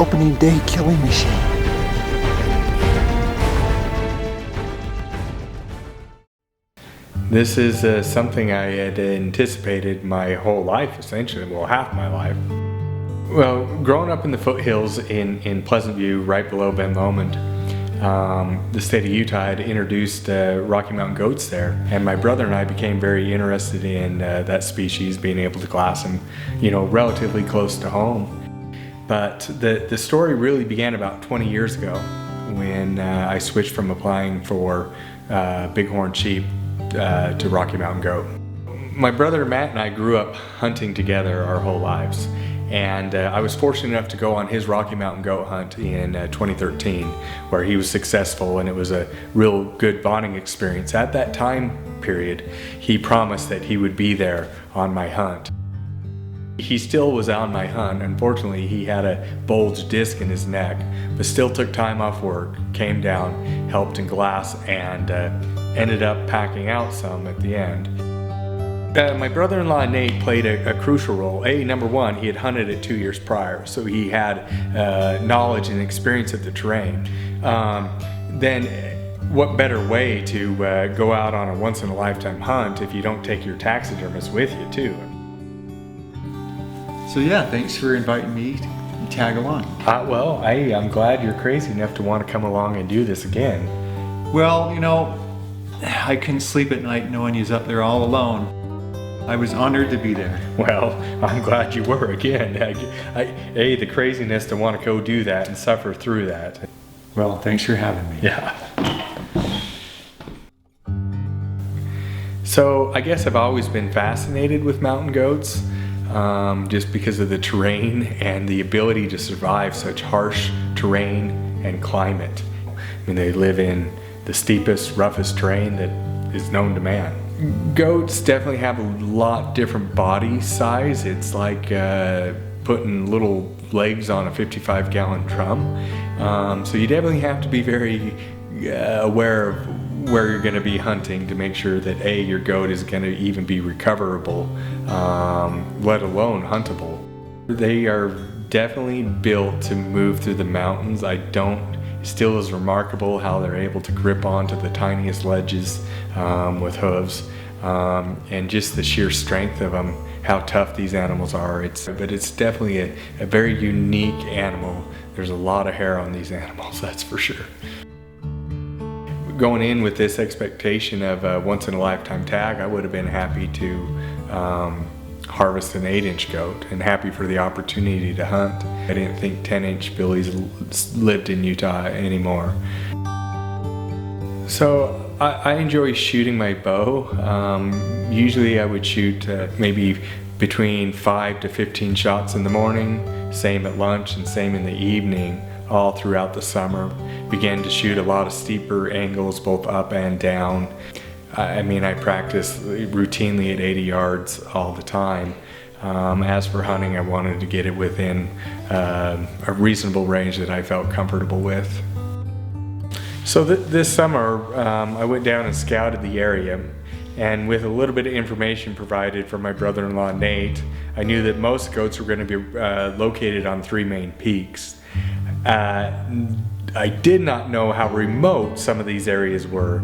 opening day killing machine. This is something I had anticipated my whole life, essentially, well, half my life. Well, growing up in the foothills in Pleasant View, right below Ben Lomond, the state of Utah had introduced Rocky Mountain goats there, and my brother and I became very interested in that species, being able to glass them, you know, relatively close to home. But the story really began about 20 years ago when I switched from applying for bighorn sheep to Rocky Mountain goat. My brother Matt and I grew up hunting together our whole lives, and I was fortunate enough to go on his Rocky Mountain goat hunt in 2013, where he was successful, and it was a real good bonding experience. At that time period, he promised that he would be there on my hunt. He still was on my hunt. Unfortunately, he had a bulged disc in his neck, but still took time off work, came down, helped in glass, and ended up packing out some at the end. My brother-in-law Nate played a crucial role. Number one, he had hunted it 2 years prior, so he had knowledge and experience of the terrain. Then what better way to go out on a once-in-a-lifetime hunt if you don't take your taxidermist with you too? So yeah, thanks for inviting me to tag along. Well, I'm glad you're crazy enough to want to come along and do this again. Well, you know, I couldn't sleep at night knowing you was up there all alone. I was honored to be there. Well, I'm glad you were again. The craziness to want to go do that and suffer through that. Well, thanks for having me. Yeah. So I guess I've always been fascinated with mountain goats, just because of the terrain and the ability to survive such harsh terrain and climate. I mean, they live in the steepest, roughest terrain that is known to man. Goats definitely have a lot different body size. It's like putting little legs on a 55-gallon drum. So you definitely have to be very aware of where you're going to be hunting to make sure that your goat is going to even be recoverable, let alone huntable. They are definitely built to move through the mountains. Still is remarkable how they're able to grip onto the tiniest ledges with hooves, and just the sheer strength of them, how tough these animals are. But it's definitely a very unique animal. There's a lot of hair on these animals, that's for sure. Going in with this expectation of a once-in-a-lifetime tag, I would have been happy to harvest an 8-inch goat and happy for the opportunity to hunt. I didn't think 10-inch billies lived in Utah anymore. So I enjoy shooting my bow. Usually I would shoot maybe between 5 to 15 shots in the morning, same at lunch and same in the evening, all throughout the summer. Began to shoot a lot of steeper angles, both up and down. I mean, I practice routinely at 80 yards all the time. As for hunting, I wanted to get it within a reasonable range that I felt comfortable with. So this summer, I went down and scouted the area, and with a little bit of information provided from my brother-in-law Nate, I knew that most goats were going to be located on 3 main peaks. I did not know how remote some of these areas were,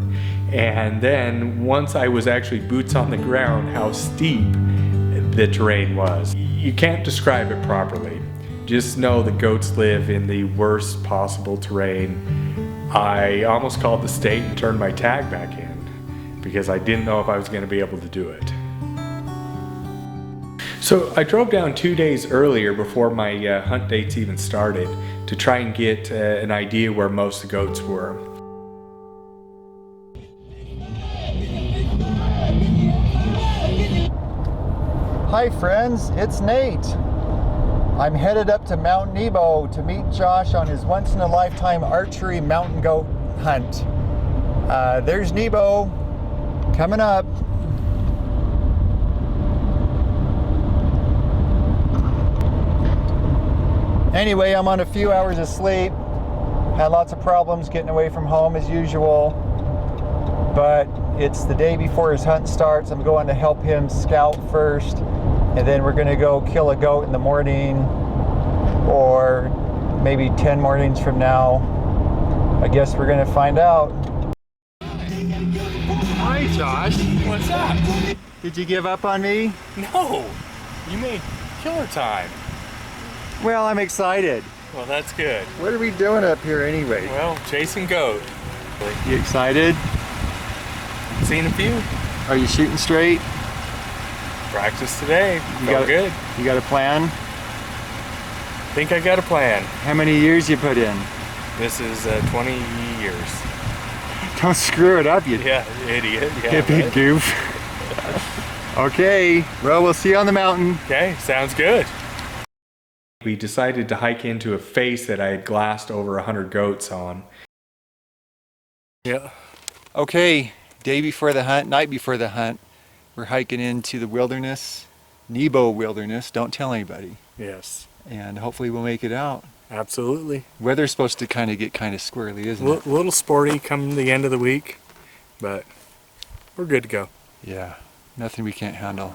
and then once I was actually boots on the ground, how steep the terrain was. You can't describe it properly. Just know the goats live in the worst possible terrain. I almost called the state and turned my tag back in because I didn't know if I was going to be able to do it. So I drove down 2 days earlier before my hunt dates even started to try and get an idea where most of the goats were. Hi friends, it's Nate. I'm headed up to Mount Nebo to meet Josh on his once-in-a-lifetime archery mountain goat hunt. There's Nebo coming up. Anyway, I'm on a few hours of sleep. Had lots of problems getting away from home as usual. But it's the day before his hunt starts. I'm going to help him scout first. And then we're going to go kill a goat in the morning or maybe 10 mornings from now. I guess we're gonna find out. Hi, Josh. What's up? Did you give up on me? No, you made killer time. Well, I'm excited. Well, that's good. What are we doing up here anyway? Well, chasing goat. You excited? Seen a few. Are you shooting straight? Practice today. You Felt got good. You got a plan? Think I got a plan. How many years you put in? This is 20 years. Don't screw it up, you Yeah, idiot. Yeah, big right? goof. Okay, well, we'll see you on the mountain. Okay, sounds good. We decided to hike into a face that I had glassed over 100 goats on. Yeah. Okay, day before the hunt, night before the hunt, we're hiking into the wilderness, Nebo Wilderness. Don't tell anybody. Yes. And hopefully we'll make it out. Absolutely. Weather's supposed to kind of get kind of squirrely, isn't it? A little sporty come the end of the week, but we're good to go. Yeah, nothing we can't handle.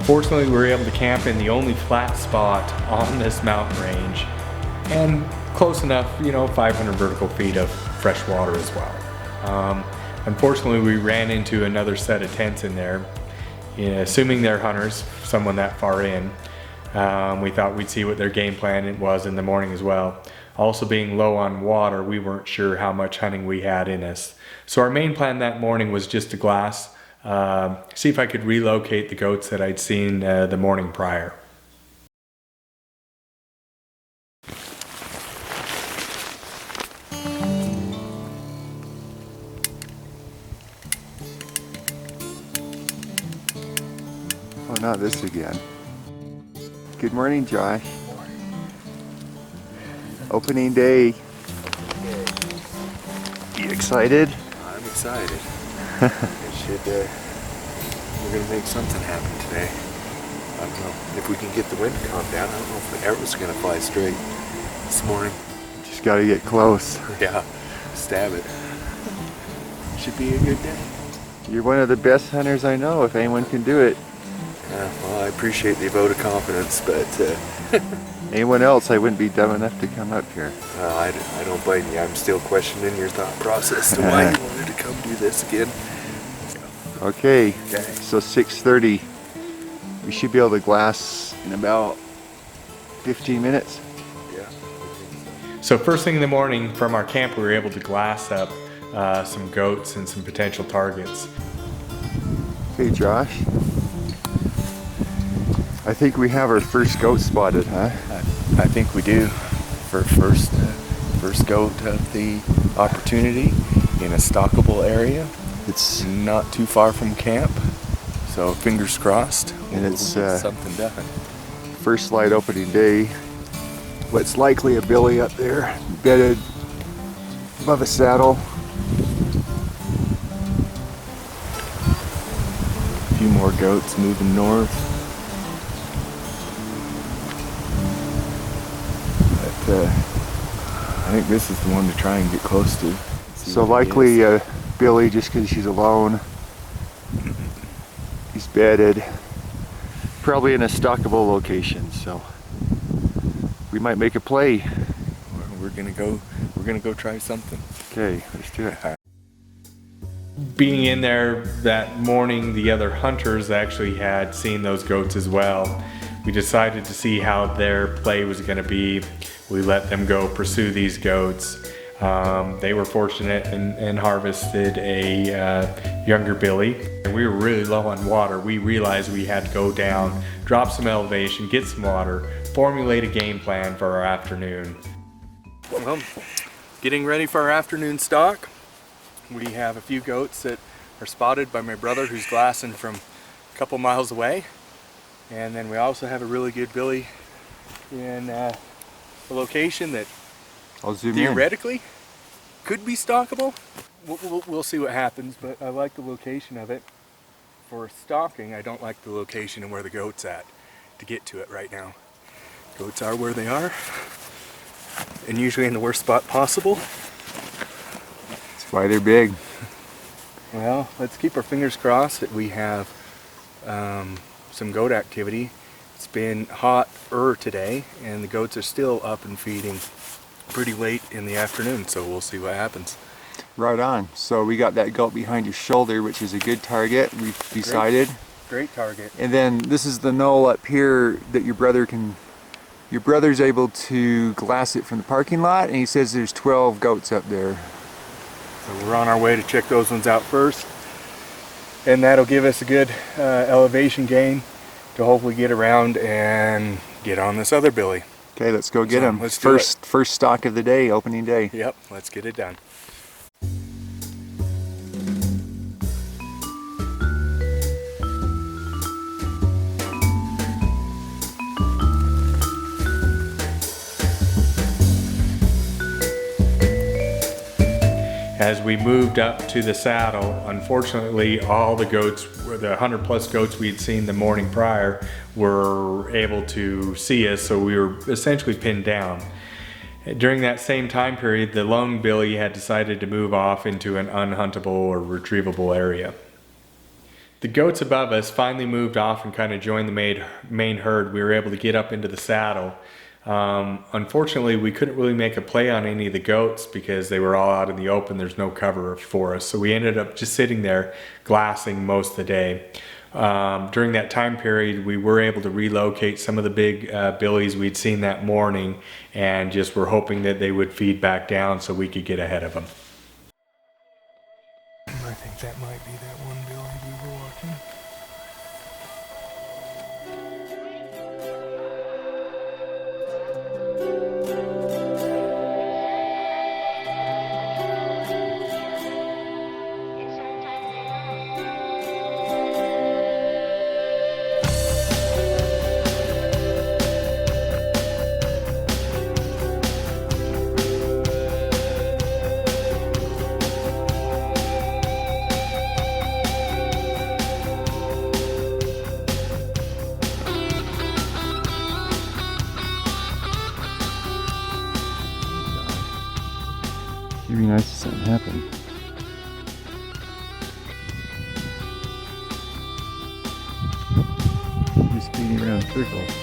Fortunately, we were able to camp in the only flat spot on this mountain range, and close enough, 500 vertical feet of fresh water as well. Unfortunately, we ran into another set of tents in there. Assuming they're hunters, someone that far in, we thought we'd see what their game plan was in the morning as well. Also being low on water, we weren't sure how much hunting we had in us. So our main plan that morning was just to glass, see if I could relocate the goats that I'd seen the morning prior. Oh, not this again. Good morning, Josh. Opening day. You excited? I'm excited. We're gonna make something happen today. I don't know if we can get the wind to calm down. I don't know if the arrows are gonna fly straight this morning. Just gotta get close. Yeah, stab it. Should be a good day. You're one of the best hunters I know, if anyone can do it. Yeah, well, I appreciate the vote of confidence, but Anyone else, I wouldn't be dumb enough to come up here. I don't blame you. I'm still questioning your thought process to why you wanted to come do this again. Okay, Okay. so 6:30. We should be able to glass in about 15 minutes. Yeah. So first thing in the morning from our camp, we were able to glass up some goats and some potential targets. Okay, Josh. I think we have our first goat spotted, huh? I think we do. For first goat of the opportunity in a stalkable area. It's Not too far from camp, so fingers crossed. And we'll it's, get something done. first light opening day. What's likely a billy up there, bedded above a saddle. A few more goats moving north. But I think this is the one to try and get close to. See So what he likely is. Billy, just because she's alone. He's bedded. Probably in a stalkable location, so we might make a play. We're gonna go try something. Okay, let's do it. Being in there that morning, the other hunters actually had seen those goats as well. We decided to see how their play was going to be. We let them go pursue these goats. They were fortunate and harvested a younger billy. We were really low on water. We realized we had to go down, drop some elevation, get some water, formulate a game plan for our afternoon. Well, getting ready for our afternoon stalk. We have a few goats that are spotted by my brother who's glassing from a couple miles away. And then we also have a really good billy in a location that I'll zoom in. theoretically could be stalkable. We'll see what happens, but I like the location of it. For stalking, I don't like the location and where the goat's at to get to it right now. Goats are where they are, and usually in the worst spot possible. That's why they're big. Well, let's keep our fingers crossed that we have some goat activity. It's been hotter today, and the goats are still up and feeding pretty late in the afternoon, so we'll see what happens. Right on. So we got that goat behind your shoulder, which is a good target, we've decided. Great target. And then this is the knoll up here that your brother's able to glass it from the parking lot, and he says there's 12 goats up there. So we're on our way to check those ones out first, and that'll give us a good elevation gain to hopefully get around and get on this other billy. Okay, let's go get him. Let's do it. First stock of the day, opening day. Yep, let's get it done. As we moved up to the saddle, unfortunately all the goats, the 100+ goats we had seen the morning prior, were able to see us, so we were essentially pinned down. During that same time period, the lone billy had decided to move off into an unhuntable or retrievable area. The goats above us finally moved off and kind of joined the main herd. We were able to get up into the saddle. Unfortunately, we couldn't really make a play on any of the goats because they were all out in the open. There's no cover for us, so we ended up just sitting there glassing most of the day. During that time period, we were able to relocate some of the big billies we'd seen that morning, and just were hoping that they would feed back down so we could get ahead of them. I think that might be that one billy we were watching. It'd be nice if something happened. Just speeding around in circles.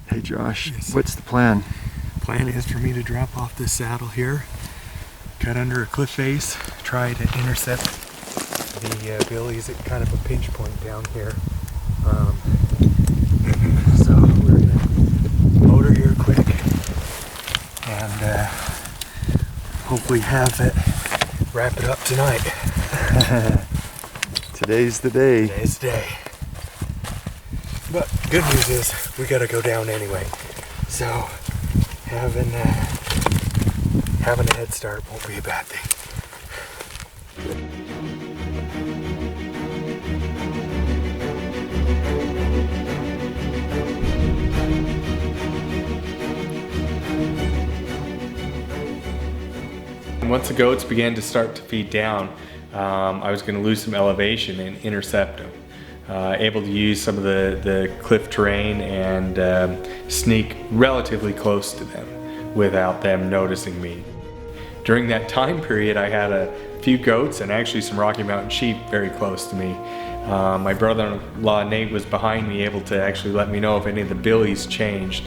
Hey Josh, what's the plan? Plan is for me to drop off this saddle here, cut under a cliff face, try to intercept the billies at kind of a pinch point down here. So we're gonna motor here quick and hopefully have it, wrap it up tonight. Today's the day. Today's the day. But good news is we gotta go down anyway, so having a head start won't be a bad thing. Once the goats began to start to feed down, I was going to lose some elevation and intercept them. Able to use some of the cliff terrain and sneak relatively close to them without them noticing me. During that time period, I had a few goats and actually some Rocky Mountain sheep very close to me. My brother-in-law Nate was behind me, able to actually let me know if any of the billies changed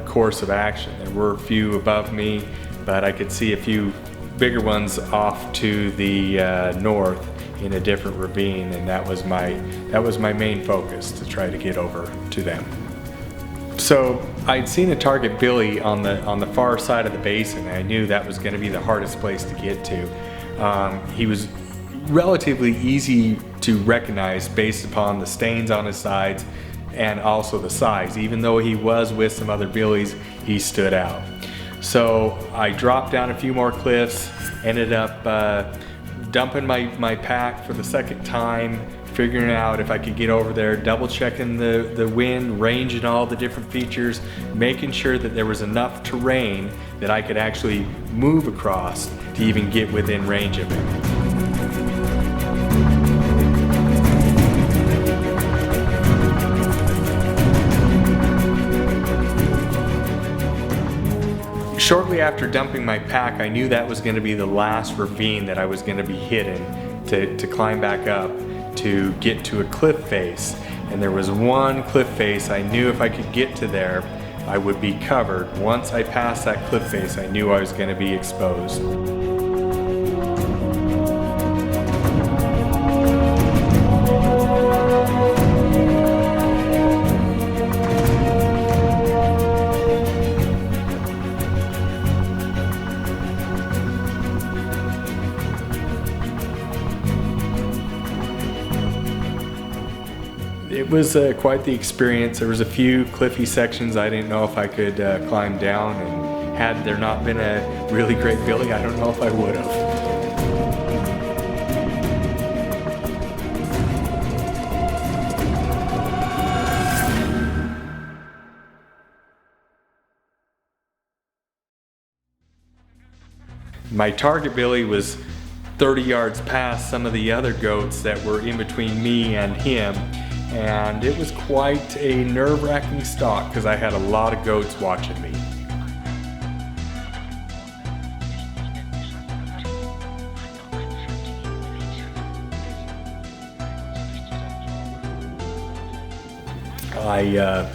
course of action. There were a few above me, but I could see a few bigger ones off to the north, in a different ravine, and that was my main focus, to try to get over to them. So I'd seen a target billy on the far side of the basin, and I knew that was going to be the hardest place to get to. He was relatively easy to recognize based upon the stains on his sides and also the size. Even though he was with some other billies, he stood out. So I dropped down a few more cliffs, ended up dumping my pack for the second time, figuring out if I could get over there, double checking the wind, range and all the different features, making sure that there was enough terrain that I could actually move across to even get within range of him. Shortly after dumping my pack, I knew that was going to be the last ravine that I was going to be hitting to climb back up to get to a cliff face. And there was one cliff face I knew if I could get to there, I would be covered. Once I passed that cliff face, I knew I was going to be exposed. It was quite the experience. There was a few cliffy sections I didn't know if I could climb down, and had there not been a really great billy, I don't know if I would have. My target billy was 30 yards past some of the other goats that were in between me and him, and it was quite a nerve-wracking stalk because I had a lot of goats watching me. I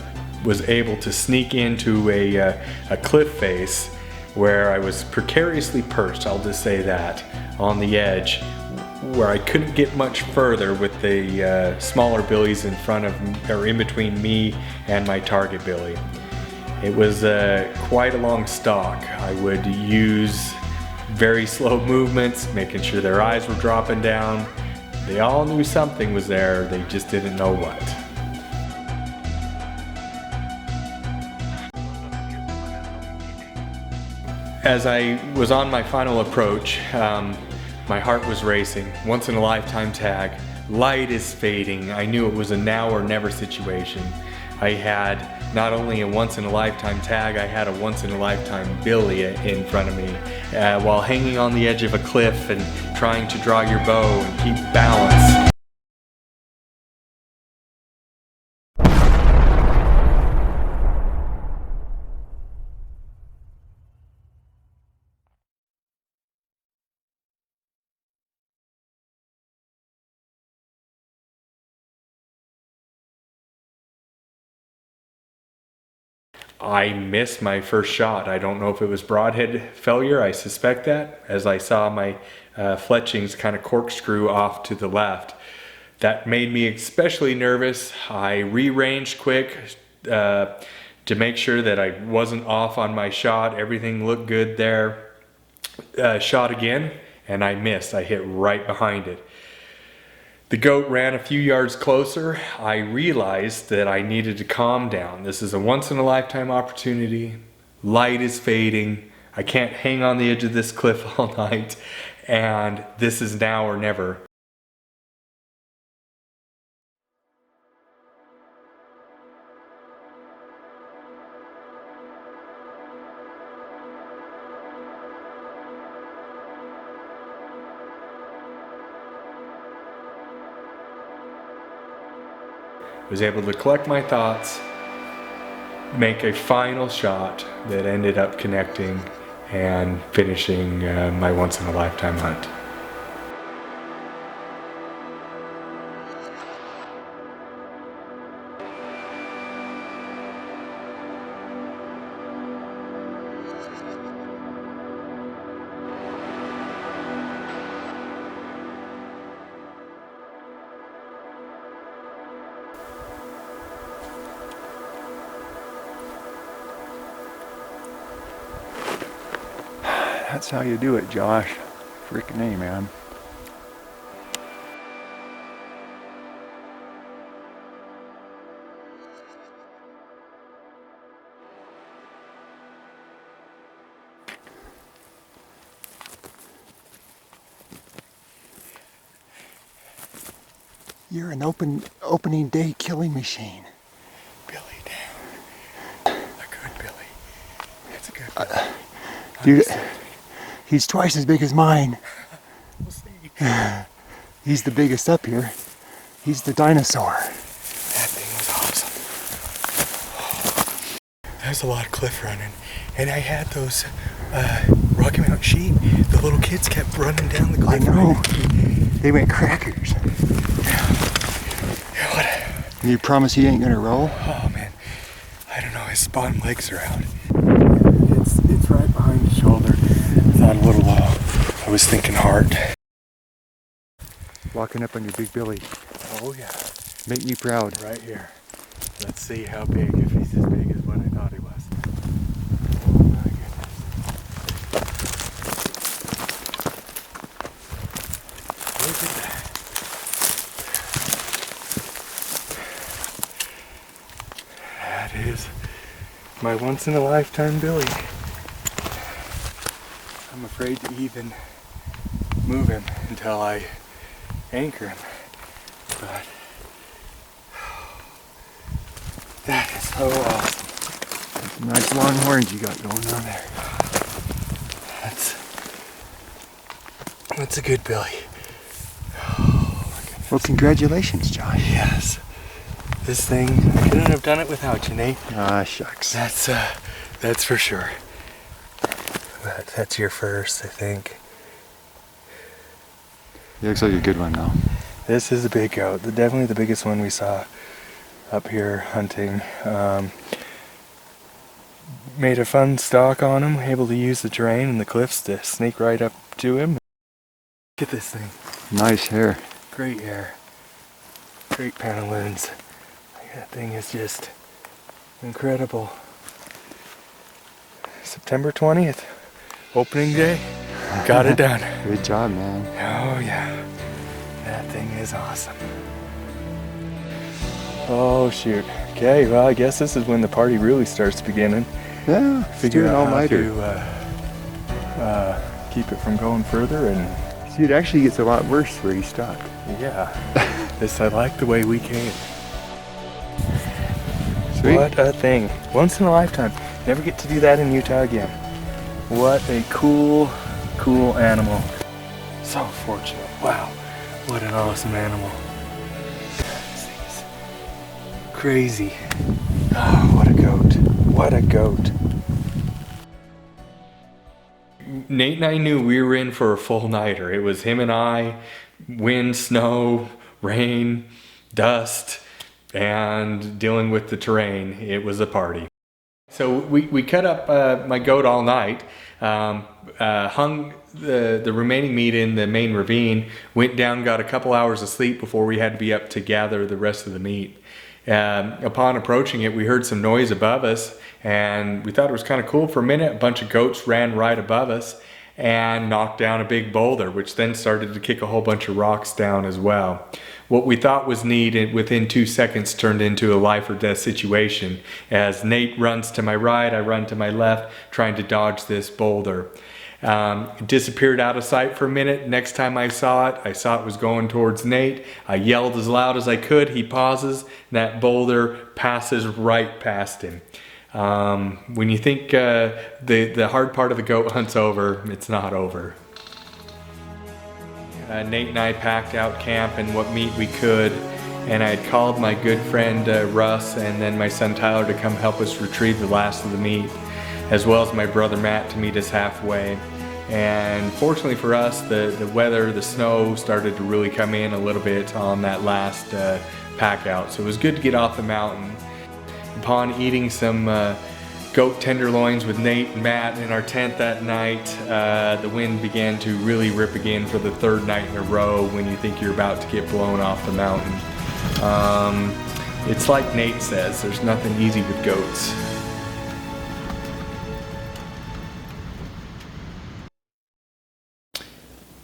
was able to sneak into a cliff face where I was precariously perched, I'll just say that, on the edge, where I couldn't get much further with the smaller billies in front of, or in between me and my target billy. It was quite a long stalk. I would use very slow movements, making sure their eyes were dropping down. They all knew something was there, they just didn't know what. As I was on my final approach, my heart was racing. Once in a lifetime tag. Light is fading. I knew it was a now or never situation. I had not only a once in a lifetime tag, I had a once in a lifetime billy in front of me while hanging on the edge of a cliff and trying to draw your bow and keep balance. I missed my first shot. I don't know if it was broadhead failure. I suspect that, as I saw my fletchings kind of corkscrew off to the left. That made me especially nervous. I re-ranged quick to make sure that I wasn't off on my shot. Everything looked good there. Shot again, and I missed. I hit right behind it. The goat ran a few yards closer. I realized that I needed to calm down. This is a once in a lifetime opportunity. Light is fading. I can't hang on the edge of this cliff all night. And this is now or never. Was able to collect my thoughts, make a final shot that ended up connecting and finishing my once in a lifetime hunt. That's how you do it, Josh. Freaking A, man. You're an opening day killing machine. Billy down. A good Billy. It's a good Billy. Dude, he's twice as big as mine. We'll see. He's the biggest up here. He's the dinosaur. That thing was awesome. There's a lot of cliff running. And I had those Rocky Mountain sheep. The little kids kept running down the cliff. I know. They went crackers. What? You promise he ain't gonna roll? Oh man, I don't know. His bottom legs are out. It's right behind the shoulder. I thought a little low. I was thinking heart. Walking up on your big Billy. Oh yeah, Make me proud. right here. Let's see how big. If he's as big as what I thought he was. Oh my goodness. Look at that. That is my once in a lifetime Billy. I'm afraid to even move him until I anchor him. But that is so awesome. Nice long horns you got going on there. That's a good Billy. Well, congratulations, Josh. Yes. This thing, I couldn't have done it without you, Nate. Ah, shucks. That's for sure. But that's your first, I think. He looks like a good one, though. This is a big goat. Definitely the biggest one we saw up here hunting. Made a fun stalk on him, able to use the terrain and the cliffs to sneak right up to him. Look at this thing. Nice hair. Great hair. Great pantaloons. That thing is just incredible. September 20th, opening day. Got it done. Good job, man. Oh yeah, that thing is awesome. Oh shoot. Okay, well I guess this is when the party really starts beginning. Yeah, Figure out how all-nighter. to keep it from going further, and See, it actually gets a lot worse where you stopped. yeah, I like the way we came. Sweet. What a thing. Once in a lifetime. Never get to do that in Utah again. What a cool animal. So fortunate. Wow. What an awesome animal. Crazy. Oh, what a goat. What a goat. Nate and I knew we were in for a full nighter. It was him and I, wind, snow, rain, dust, and dealing with the terrain. It was a party. So we cut up my goat all night, hung the remaining meat in the main ravine, went down, got a couple hours of sleep before we had to be up to gather the rest of the meat. Upon approaching it, we heard some noise above us, and we thought it was kind of cool. For a minute, a bunch of goats ran right above us and knocked down a big boulder, which then started to kick a whole bunch of rocks down as well. What we thought was neat, within 2 seconds turned into a life or death situation. As Nate runs to my right, I run to my left, trying to dodge this boulder. It disappeared out of sight for a minute. Next time I saw it was going towards Nate. I yelled as loud as I could. He pauses, and that boulder passes right past him. When you think the hard part of the goat hunt's over, it's not over. Nate and I packed out camp and what meat we could, and I had called my good friend Russ and then my son Tyler to come help us retrieve the last of the meat, as well as my brother Matt to meet us halfway. And fortunately for us, the weather, the snow started to really come in a little bit on that last pack out, so it was good to get off the mountain. Upon eating some goat tenderloins with Nate and Matt in our tent that night, the wind began to really rip again for the third night in a row when you think you're about to get blown off the mountain. It's like Nate says, there's nothing easy with goats.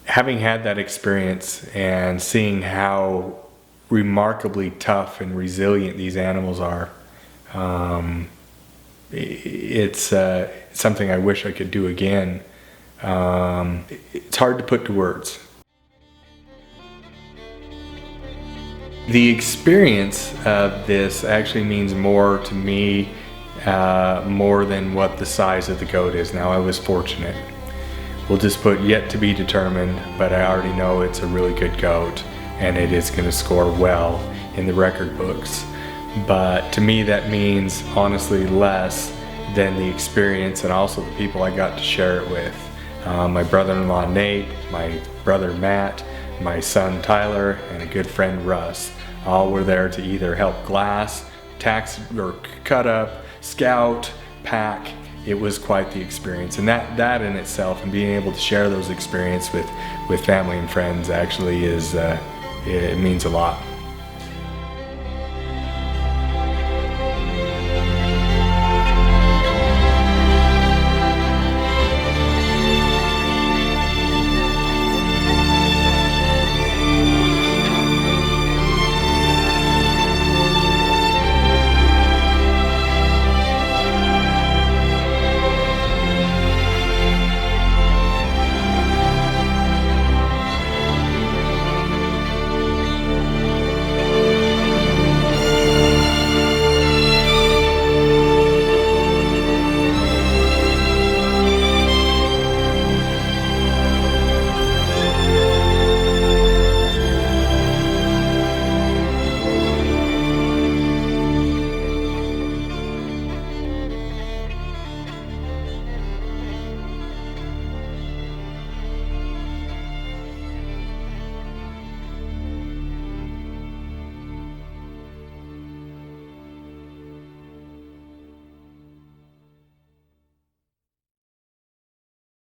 having had that experience and seeing how remarkably tough and resilient these animals are, it's something I wish I could do again. It's hard to put to words. The experience of this actually means more to me, more than what the size of the goat is. Now, I was fortunate. We'll just put yet to be determined, but I already know it's a really good goat and it is going to score well in the record books. But to me, that means honestly less than the experience and also the people I got to share it with. My brother-in-law Nate, my brother Matt, my son Tyler, and a good friend Russ. All were there to either help glass, tax or cut up, scout, pack. It was quite the experience, and that in itself, and being able to share those experiences with family and friends, actually is it means a lot.